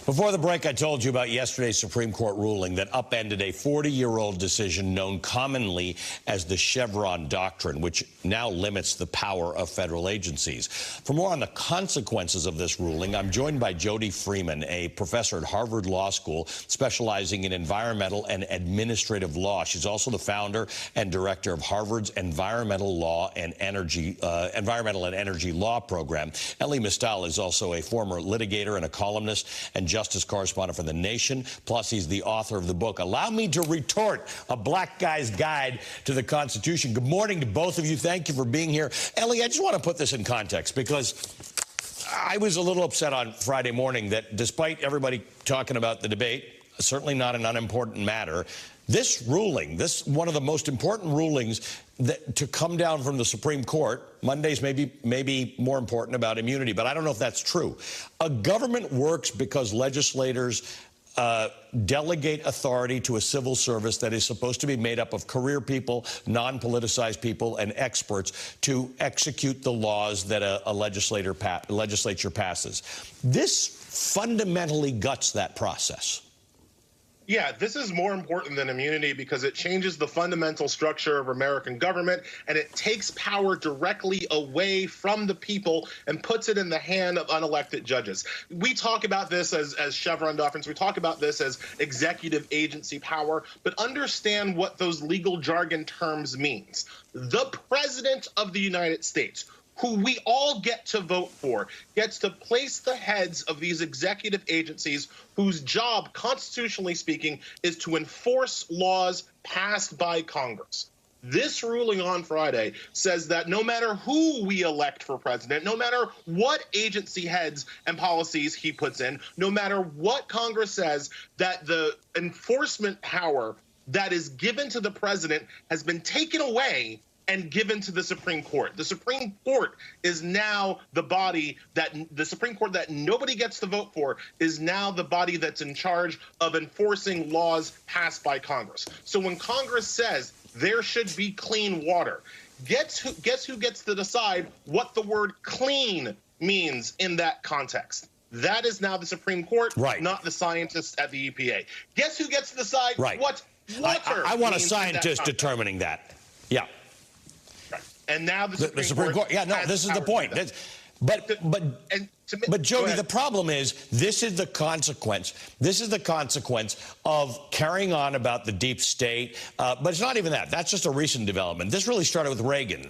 Before the break, I told you about yesterday's Supreme Court ruling that upended a 40-year-old decision known commonly as the Chevron Doctrine, which now limits the power of federal agencies. For more on the consequences of this ruling, I'm joined by Jody Freeman, a professor at Harvard Law School specializing in environmental and administrative law. She's also the founder and director of Harvard's Environmental and Energy Law program. Elie Mystal is also a former litigator and a columnist and justice correspondent for The Nation. Plus, he's the author of the book, Allow Me to Retort, A Black Guy's Guide to the Constitution. Good morning to both of you. Thank you for being here. Elie, I just want to put this in context because I was a little upset on Friday morning that despite everybody talking about the debate, certainly not an unimportant matter, this ruling, one of the most important rulings to come down from the Supreme Court, Mondays maybe more important about immunity, but I don't know if that's true. A government works because legislators delegate authority to a civil service that is supposed to be made up of career people, non-politicized people, and experts to execute the laws that a legislature passes. This fundamentally guts that process. Yeah, this is more important than immunity because it changes the fundamental structure of American government and it takes power directly away from the people and puts it in the hand of unelected judges. We talk about this as Chevron deference. We talk about this as executive agency power, but understand what those legal jargon terms means. The President of the United States, who we all get to vote for, gets to place the heads of these executive agencies whose job, constitutionally speaking, is to enforce laws passed by Congress. This ruling on Friday says that no matter who we elect for president, no matter what agency heads and policies he puts in, no matter what Congress says, that the enforcement power that is given to the president has been taken away and given to the Supreme Court. The Supreme Court is now the body that the Supreme Court that nobody gets to vote for is now the body that's in charge of enforcing laws passed by Congress. So when Congress says there should be clean water, guess who gets to decide what the word clean means in that context? That is now the Supreme Court, right, not the scientists at the EPA. Guess who gets to decide what water I want a means scientist determining that. Yeah. And now the Supreme Court. Yeah, no, this is the point. But Jody, the problem is this is the consequence. This is the consequence of carrying on about the deep state. But it's not even that. That's just a recent development. This really started with Reagan,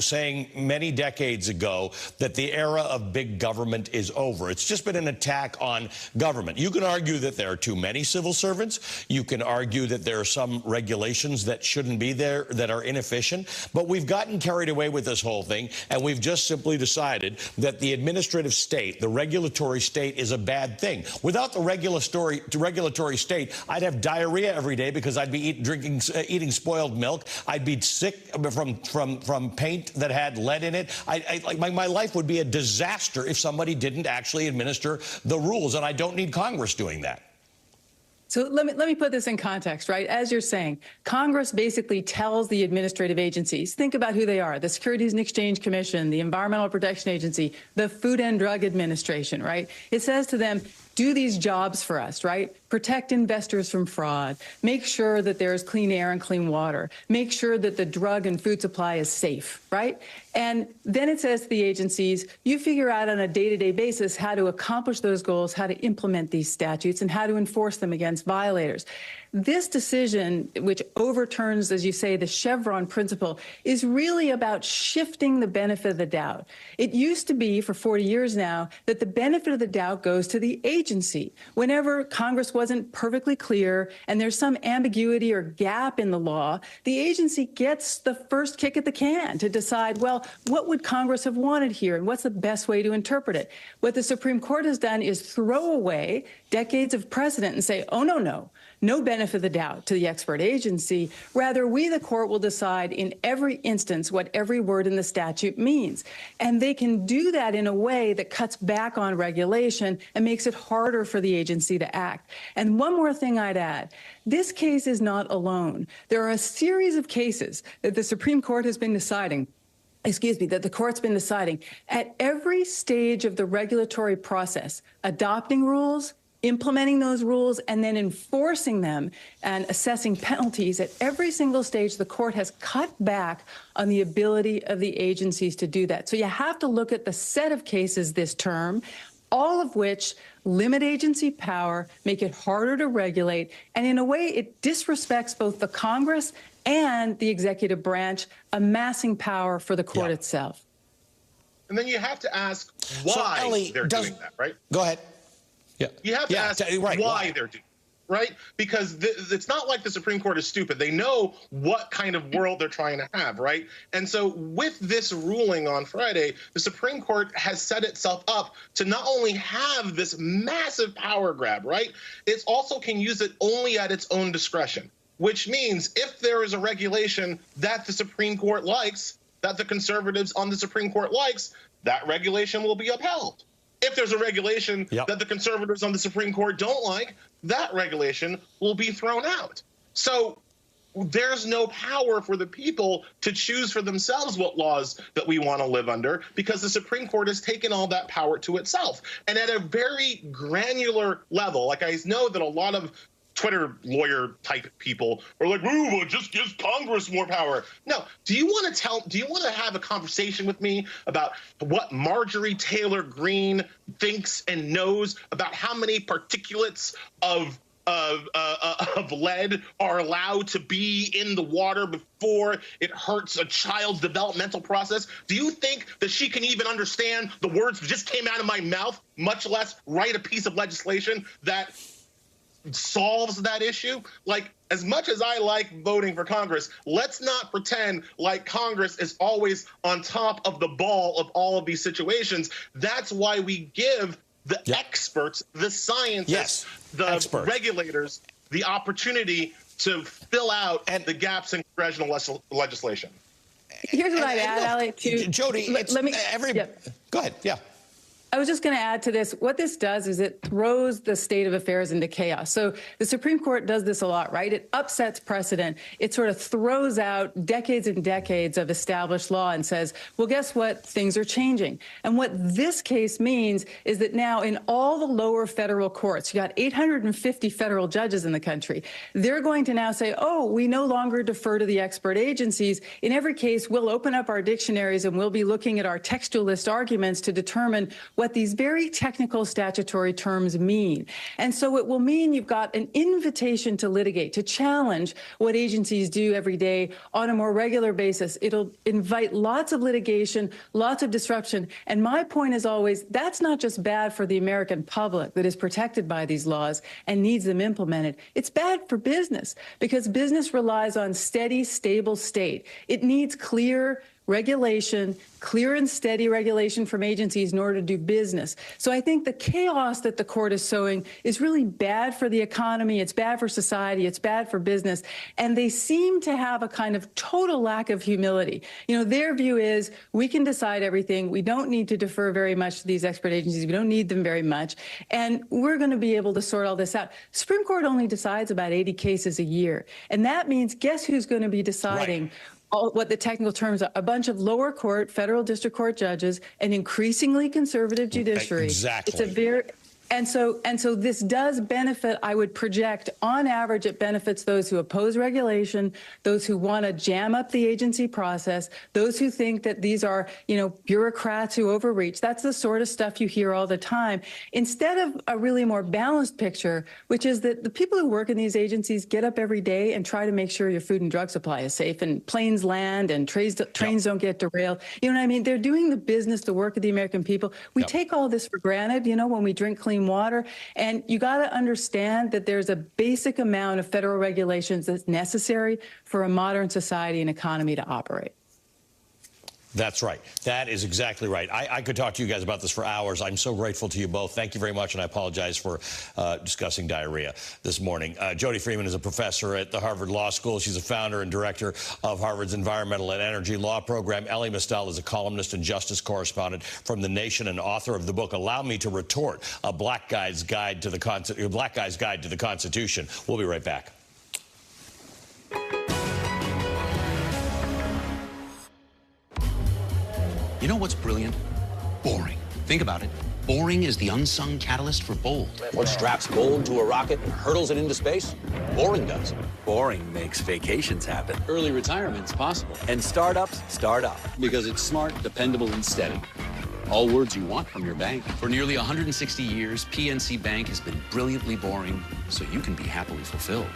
saying many decades ago that the era of big government is over. It's just been an attack on government. You can argue that there are too many civil servants. You can argue that there are some regulations that shouldn't be there that are inefficient. But we've gotten carried away with this whole thing, and we've just simply decided that the administrative state, the regulatory state, is a bad thing. Without the regulatory state, I'd have diarrhea every day because I'd be eating spoiled milk. I'd be sick from paint that had lead in it. My life would be a disaster if somebody didn't actually administer the rules, and I don't need Congress doing that. So let me put this in context, right? As you're saying, Congress basically tells the administrative agencies, think about who they are, the Securities and Exchange Commission, the Environmental Protection Agency, the Food and Drug Administration, right? It says to them, do these jobs for us, right? Protect investors from fraud. Make sure that there's clean air and clean water. Make sure that the drug and food supply is safe, right? And then it says to the agencies, you figure out on a day-to-day basis how to accomplish those goals, how to implement these statutes, and how to enforce them against violators. This decision, which overturns, as you say, the Chevron principle, is really about shifting the benefit of the doubt. It used to be, for 40 years now, that the benefit of the doubt goes to the agency. Whenever Congress wasn't perfectly clear and there's some ambiguity or gap in the law, the agency gets the first kick at the can to decide, well, what would Congress have wanted here and what's the best way to interpret it? What the Supreme Court has done is throw away decades of precedent and say, oh, no benefit of the doubt to the expert agency. Rather, we, the court, will decide in every instance what every word in the statute means. And they can do that in a way that cuts back on regulation and makes it harder for the agency to act. And one more thing I'd add. This case is not alone. There are a series of cases that the Supreme Court has been deciding that the court's been deciding at every stage of the regulatory process, adopting rules, implementing those rules, and then enforcing them and assessing penalties. At every single stage, the court has cut back on the ability of the agencies to do that. So you have to look at the set of cases this term, all of which limit agency power, make it harder to regulate, and in a way it disrespects both the Congress and the executive branch, amassing power for the court itself. And then you have to ask why they're doing that, right? Go ahead. Yeah. You have to ask why they're doing it, right? Because it's not like the Supreme Court is stupid. They know what kind of world they're trying to have, right? And so with this ruling on Friday, the Supreme Court has set itself up to not only have this massive power grab, right? It also can use it only at its own discretion, which means if there is a regulation that the Supreme Court likes, that the conservatives on the Supreme Court likes, that regulation will be upheld. If there's a regulation that the conservatives on the Supreme Court don't like, that regulation will be thrown out. So there's no power for the people to choose for themselves what laws that we want to live under, because the Supreme Court has taken all that power to itself. And at a very granular level, like I know that a lot of Twitter lawyer type people are like, ooh, it just gives Congress more power. No. Do you want to have a conversation with me about what Marjorie Taylor Greene thinks and knows about how many particulates of lead are allowed to be in the water before it hurts a child's developmental process? Do you think that she can even understand the words that just came out of my mouth, much less write a piece of legislation that solves that issue. Like, as much as I like voting for Congress, let's not pretend like Congress is always on top of the ball of all of these situations. That's why we give the experts, the scientists, the regulators, the opportunity to fill out the gaps in congressional legislation. Here's what I'd add, Ali, to Jody. Let me go ahead. Yeah. I was just going to add to this. What this does is it throws the state of affairs into chaos. So the Supreme Court does this a lot, right? It upsets precedent. It sort of throws out decades and decades of established law and says, well, guess what? Things are changing. And what this case means is that now in all the lower federal courts, you got 850 federal judges in the country. They're going to now say, oh, we no longer defer to the expert agencies. In every case, we'll open up our dictionaries and we'll be looking at our textualist arguments to determine what these very technical statutory terms mean. And so it will mean you've got an invitation to litigate, to challenge what agencies do every day on a more regular basis. It'll invite lots of litigation, lots of disruption. And my point is always, that's not just bad for the American public that is protected by these laws and needs them implemented. It's bad for business because business relies on steady, stable state. It needs clear regulation, clear and steady regulation from agencies in order to do business. So I think the chaos that the court is sowing is really bad for the economy. It's bad for society. It's bad for business. And they seem to have a kind of total lack of humility. You know, their view is we can decide everything. We don't need to defer very much to these expert agencies. We don't need them very much. And we're going to be able to sort all this out. Supreme Court only decides about 80 cases a year. And that means guess who's going to be deciding what the technical terms are? A bunch of lower court, federal district court judges, an increasingly conservative judiciary. Exactly. It's a very And so this does benefit, I would project, on average, it benefits those who oppose regulation, those who want to jam up the agency process, those who think that these are, bureaucrats who overreach. That's the sort of stuff you hear all the time. Instead of a really more balanced picture, which is that the people who work in these agencies get up every day and try to make sure your food and drug supply is safe and planes land and trains don't get derailed. You know what I mean? They're doing the business, the work of the American people. We take all this for granted, when we drink clean water. And you got to understand that there's a basic amount of federal regulations that's necessary for a modern society and economy to operate. That's right. That is exactly right. I could talk to you guys about this for hours. I'm so grateful to you both. Thank you very much, and I apologize for discussing diarrhea this morning. Jody Freeman is a professor at the Harvard Law School. She's a founder and director of Harvard's Environmental and Energy Law Program. Ellie Mistel is a columnist and justice correspondent from The Nation and author of the book Allow Me to Retort: A Black Guy's Guide to the Constitution. We'll be right back. You know what's brilliant? Boring. Think about it. Boring is the unsung catalyst for bold. What straps gold to a rocket and hurtles it into space? Boring does. Boring makes vacations happen. Early retirement's possible. And startups start up. Because it's smart, dependable, and steady. All words you want from your bank. For nearly 160 years, PNC Bank has been brilliantly boring, so you can be happily fulfilled.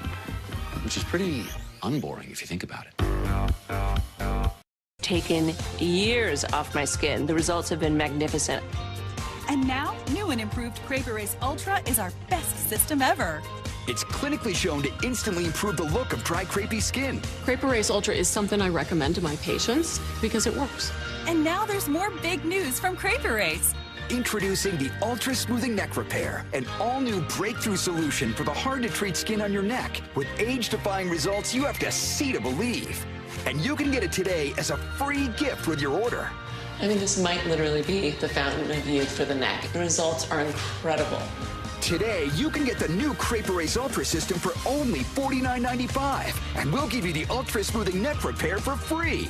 Which is pretty unboring if you think about it. Taken years off my skin. The results have been magnificent. And now, new and improved Crepe Erase Ultra is our best system ever. It's clinically shown to instantly improve the look of dry, crepey skin. Crepe Erase Ultra is something I recommend to my patients because it works. And now there's more big news from Crepe Erase. Introducing the Ultra Smoothing Neck Repair, an all-new breakthrough solution for the hard-to-treat skin on your neck. With age-defying results you have to see to believe. And you can get it today as a free gift with your order. I mean, this might literally be the fountain of youth for the neck. The results are incredible. Today, you can get the new Crepe Erase Ultra system for only $49.95. And we'll give you the Ultra Smoothing Neck Repair for free.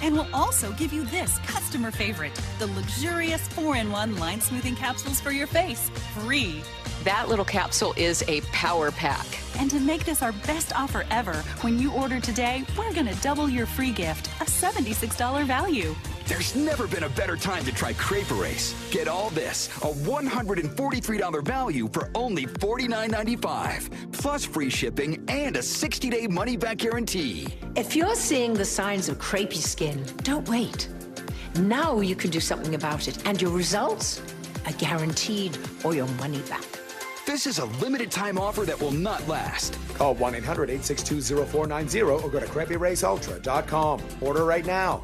And we'll also give you this customer favorite, the luxurious 4-in-1 line smoothing capsules for your face, free. That little capsule is a power pack. And to make this our best offer ever, when you order today, we're going to double your free gift, a $76 value. There's never been a better time to try Crepe Erase. Get all this, a $143 value for only $49.95, plus free shipping and a 60-day money-back guarantee. If you're seeing the signs of crepey skin, don't wait. Now you can do something about it, and your results are guaranteed or your money back. This is a limited time offer that will not last. Call 1-800-862-0490 or go to CrappyRaceUltra.com. Order right now.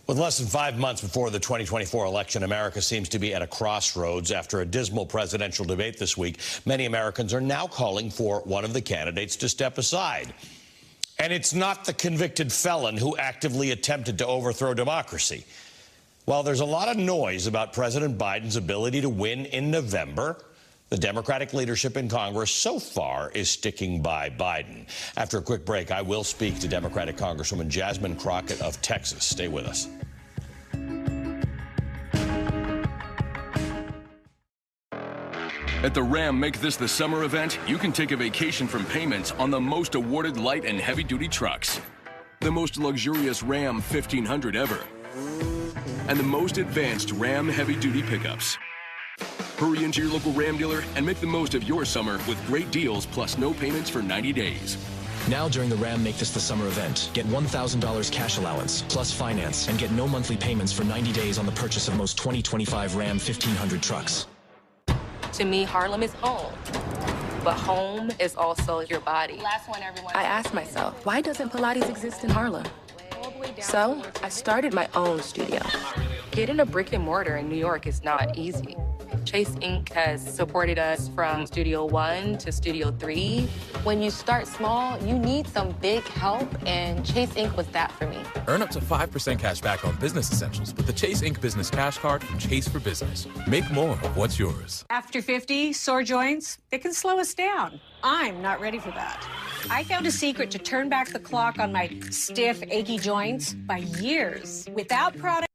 With less than 5 months before the 2024 election, America seems to be at a crossroads. After a dismal presidential debate this week, many Americans are now calling for one of the candidates to step aside. And it's not the convicted felon who actively attempted to overthrow democracy. While there's a lot of noise about President Biden's ability to win in November, the Democratic leadership in Congress so far is sticking by Biden. After a quick break, I will speak to Democratic Congresswoman Jasmine Crockett of Texas. Stay with us. At the Ram Make This the Summer event, you can take a vacation from payments on the most awarded light and heavy-duty trucks. The most luxurious Ram 1500 ever. And the most advanced Ram heavy-duty pickups. Hurry into your local Ram dealer and make the most of your summer with great deals plus no payments for 90 days. Now during the Ram Make This the Summer event, get $1,000 cash allowance plus finance and get no monthly payments for 90 days on the purchase of most 2025 Ram 1500 trucks. To me, Harlem is home. But home is also your body. Last one, everyone. I asked myself, why doesn't Pilates exist in Harlem? So I started my own studio. Getting a brick and mortar in New York is not easy. Chase Inc. has supported us from Studio 1 to Studio 3. When you start small, you need some big help, and Chase Inc. was that for me. Earn up to 5% cash back on business essentials with the Chase Inc. Business Cash Card from Chase for Business. Make more of what's yours. After 50, sore joints, they can slow us down. I'm not ready for that. I found a secret to turn back the clock on my stiff, achy joints by years without product.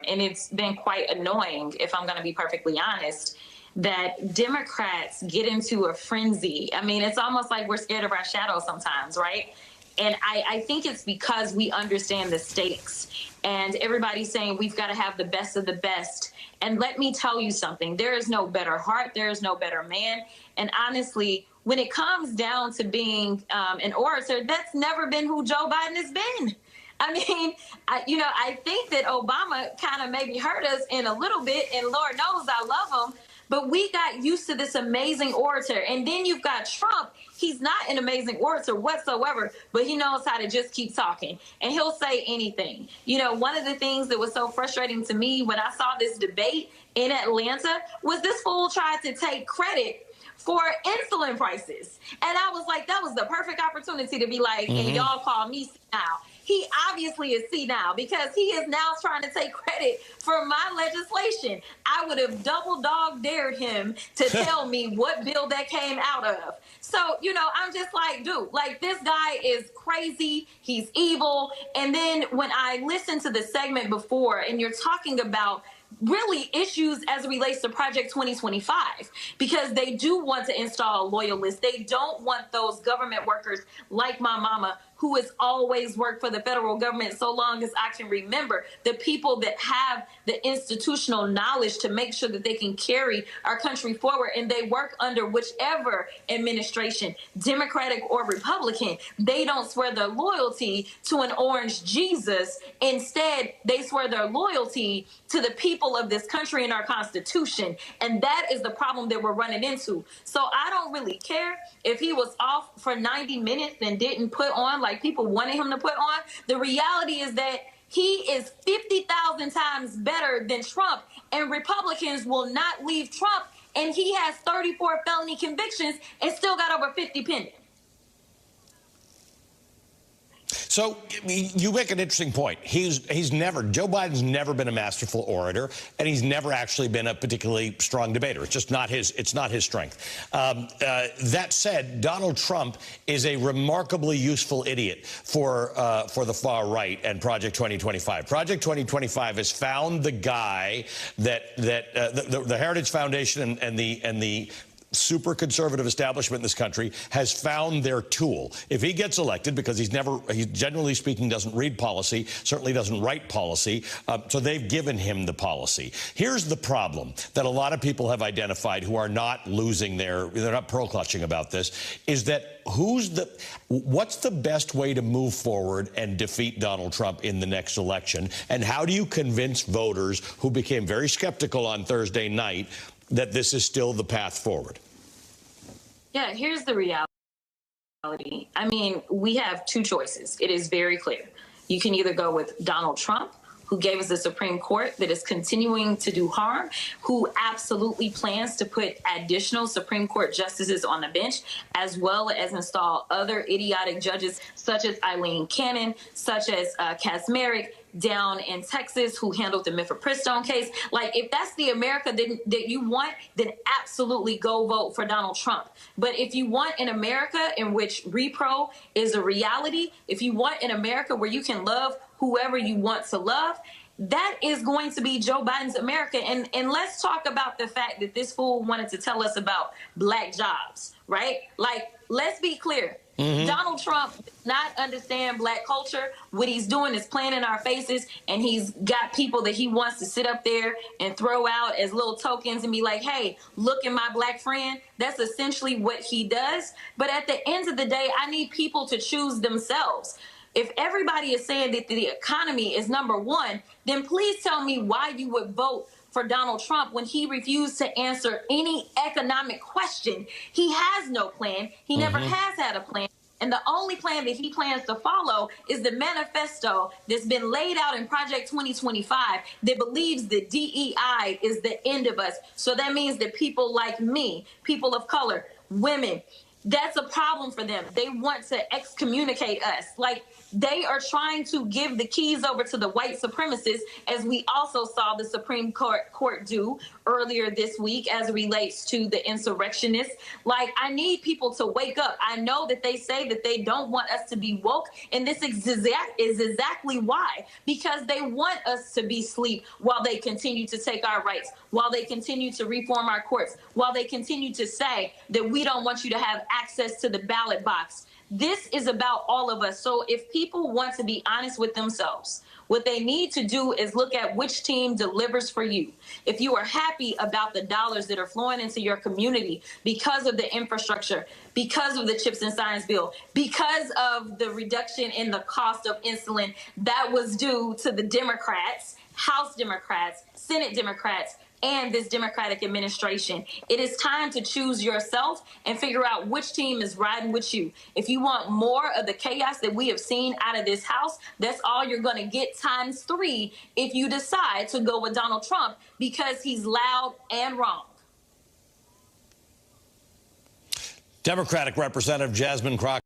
And it's been quite annoying, if I'm going to be perfectly honest, that Democrats get into a frenzy. I mean, it's almost like we're scared of our shadow sometimes, right? And I think it's because we understand the stakes. And everybody's saying we've got to have the best of the best. And let me tell you something. There is no better heart. There is no better man. And honestly, when it comes down to being an orator, that's never been who Joe Biden has been. I mean, I think that Obama kind of maybe hurt us in a little bit, and Lord knows I love him, but we got used to this amazing orator. And then you've got Trump. He's not an amazing orator whatsoever, but he knows how to just keep talking, and he'll say anything. You know, one of the things that was so frustrating to me when I saw this debate in Atlanta was this fool tried to take credit for insulin prices. And I was like, that was the perfect opportunity to be like, and y'all call me senile. He obviously is senile because he is now trying to take credit for my legislation. I would have double dog dared him to tell me what bill that came out of. So, I'm just like, dude, like, this guy is crazy. He's evil. And then when I listened to the segment before and you're talking about really issues as it relates to Project 2025, because they do want to install loyalists. They don't want those government workers like my mama, who has always worked for the federal government so long as I can remember, the people that have the institutional knowledge to make sure that they can carry our country forward, and they work under whichever administration, Democratic or Republican. They don't swear their loyalty to an orange Jesus. Instead, they swear their loyalty to the people of this country and our Constitution. And that is the problem that we're running into. So I don't really care if he was off for 90 minutes and didn't put on like people wanted him to put on. The reality is that he is 50,000 times better than Trump, and Republicans will not leave Trump, and he has 34 felony convictions and still got over 50 pending. So you make an interesting point. Joe Biden's never been a masterful orator, and he's never actually been a particularly strong debater. It's just not his strength. That said, Donald Trump is a remarkably useful idiot for the far right and Project 2025. Project 2025 has found the guy that the Heritage Foundation and the super conservative establishment in this country has found their tool. If he gets elected, because he generally speaking doesn't read policy, certainly doesn't write policy, so they've given him the policy. Here's the problem that a lot of people have identified who are not they're not pearl clutching about this, is that what's the best way to move forward and defeat Donald Trump in the next election? And how do you convince voters who became very skeptical on Thursday night that this is still the path forward? Yeah, here's the reality. I mean, we have two choices. It is very clear. You can either go with Donald Trump, who gave us a Supreme Court that is continuing to do harm, who absolutely plans to put additional Supreme Court justices on the bench, as well as install other idiotic judges such as Eileen Cannon, such as Kaczmarek, down in Texas, who handled the mifepristone case. Like, if that's the America that you want, then absolutely go vote for Donald Trump. But if you want an America in which repro is a reality, if you want an America where you can love whoever you want to love, that is going to be Joe Biden's America. And let's talk about the fact that this fool wanted to tell us about black jobs, right? Like, let's be clear. Donald Trump does not understand black culture. What he's doing is playing in our faces, and he's got people that he wants to sit up there and throw out as little tokens and be like, hey, look at my black friend. That's essentially what he does. But at the end of the day, I need people to choose themselves. If everybody is saying that the economy is number one, then please tell me why you would vote for Donald Trump when he refused to answer any economic question. He has no plan. He never has had a plan. And the only plan that he plans to follow is the manifesto that's been laid out in Project 2025 that believes that DEI is the end of us. So that means that people like me, people of color, women, that's a problem for them. They want to excommunicate us. Like, they are trying to give the keys over to the white supremacists, as we also saw the Supreme Court do earlier this week as it relates to the insurrectionists. Like, I need people to wake up. I know that they say that they don't want us to be woke, and this is exactly why. Because they want us to be asleep while they continue to take our rights, while they continue to reform our courts, while they continue to say that we don't want you to have access to the ballot box. This is about all of us. So if people want to be honest with themselves, what they need to do is look at which team delivers for you. If you are happy about the dollars that are flowing into your community because of the infrastructure, because of the CHIPS and Science bill, because of the reduction in the cost of insulin that was due to the Democrats, House Democrats, Senate Democrats, and this Democratic administration. It is time to choose yourself and figure out which team is riding with you. If you want more of the chaos that we have seen out of this House, that's all you're going to get ×3 if you decide to go with Donald Trump, because he's loud and wrong. Democratic Representative Jasmine Crockett.